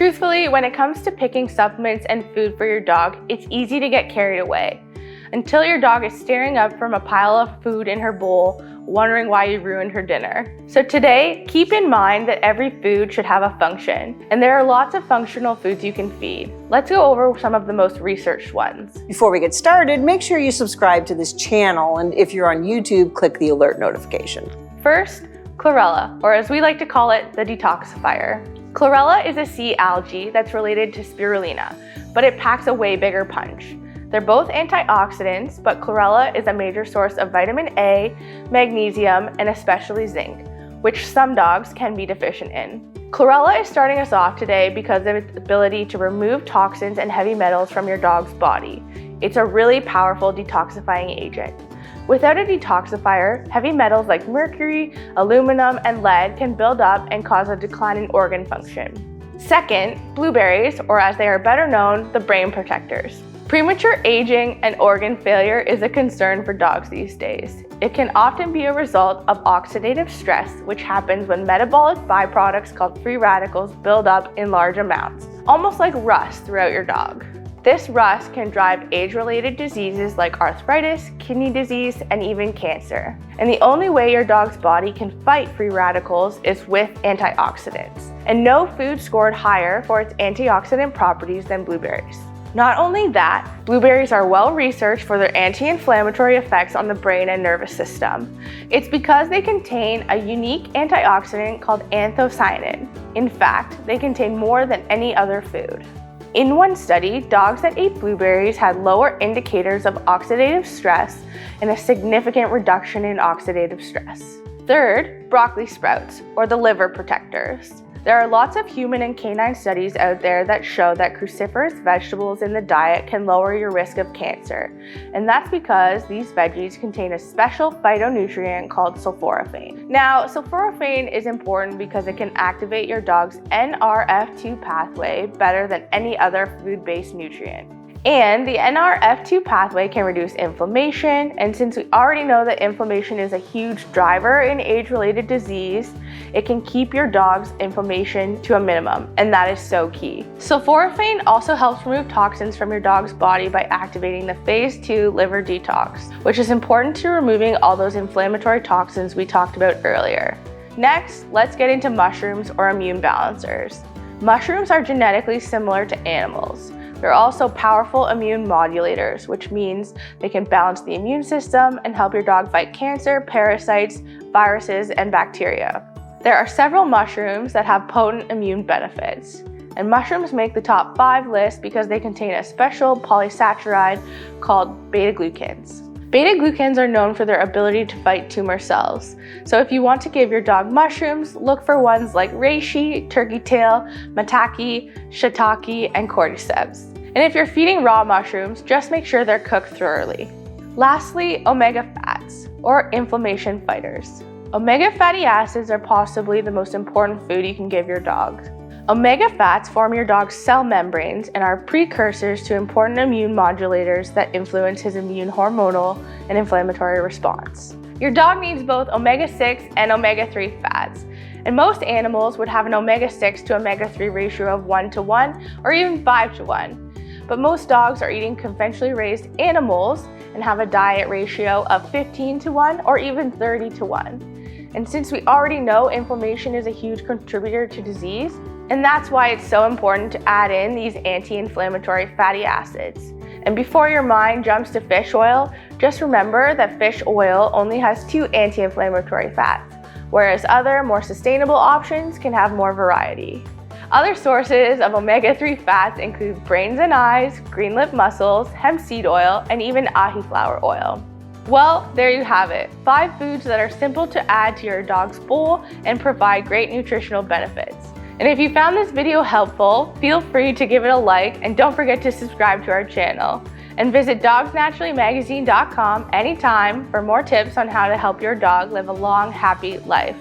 Truthfully, when it comes to picking supplements and food for your dog, it's easy to get carried away until your dog is staring up from a pile of food in her bowl, wondering why you ruined her dinner. So today, keep in mind that every food should have a function, and there are lots of functional foods you can feed. Let's go over some of the most researched ones. Before we get started, make sure you subscribe to this channel, and if you're on YouTube, click the alert notification. First, Chlorella, or as we like to call it, the detoxifier. Chlorella is a sea algae that's related to spirulina, but it packs a way bigger punch. They're both antioxidants, but chlorella is a major source of vitamin A, magnesium, and especially zinc, which some dogs can be deficient in. Chlorella is starting us off today because of its ability to remove toxins and heavy metals from your dog's body. It's a really powerful detoxifying agent. Without a detoxifier, heavy metals like mercury, aluminum, and lead can build up and cause a decline in organ function. Second, blueberries, or as they are better known, the brain protectors. Premature aging and organ failure is a concern for dogs these days. It can often be a result of oxidative stress, which happens when metabolic byproducts called free radicals build up in large amounts, almost like rust throughout your dog. This rust can drive age-related diseases like arthritis, kidney disease, and even cancer. And the only way your dog's body can fight free radicals is with antioxidants. And no food scored higher for its antioxidant properties than blueberries. Not only that, blueberries are well researched for their anti-inflammatory effects on the brain and nervous system. It's because they contain a unique antioxidant called anthocyanin. In fact, they contain more than any other food. In one study, dogs that ate blueberries had lower indicators of oxidative stress and a significant reduction in oxidative stress. Third, broccoli sprouts, or the liver protectors. There are lots of human and canine studies out there that show that cruciferous vegetables in the diet can lower your risk of cancer. And that's because these veggies contain a special phytonutrient called sulforaphane. Now, sulforaphane is important because it can activate your dog's NRF2 pathway better than any other food-based nutrient. And the NRF2 pathway can reduce inflammation, and since we already know that inflammation is a huge driver in age-related disease, it can keep your dog's inflammation to a minimum, and that is so key. Sulforaphane also helps remove toxins from your dog's body by activating the phase 2 liver detox, which is important to removing all those inflammatory toxins we talked about earlier. Next, let's get into mushrooms or immune balancers. Mushrooms are genetically similar to animals. They're also powerful immune modulators, which means they can balance the immune system and help your dog fight cancer, parasites, viruses, and bacteria. There are several mushrooms that have potent immune benefits, and mushrooms make the top 5 list because they contain a special polysaccharide called beta-glucans. Beta-glucans are known for their ability to fight tumor cells. So if you want to give your dog mushrooms, look for ones like reishi, turkey tail, maitake, shiitake, and cordyceps. And if you're feeding raw mushrooms, just make sure they're cooked thoroughly. Lastly, omega fats, or inflammation fighters. Omega fatty acids are possibly the most important food you can give your dog. Omega fats form your dog's cell membranes and are precursors to important immune modulators that influence his immune hormonal and inflammatory response. Your dog needs both omega-6 and omega-3 fats, and most animals would have an omega-6 to omega-3 ratio of 1:1 or even 5:1. But most dogs are eating conventionally raised animals and have a diet ratio of 15:1 or even 30:1. And since we already know inflammation is a huge contributor to disease, and that's why it's so important to add in these anti-inflammatory fatty acids. And before your mind jumps to fish oil, just remember that fish oil only has 2 anti-inflammatory fats, whereas other, more sustainable options can have more variety. Other sources of omega-3 fats include brains and eyes, green lip mussels, hemp seed oil, and even ahi flower oil. Well, there you have it. 5 foods that are simple to add to your dog's bowl and provide great nutritional benefits. And if you found this video helpful, feel free to give it a like and don't forget to subscribe to our channel. And visit dogsnaturallymagazine.com anytime for more tips on how to help your dog live a long, happy life.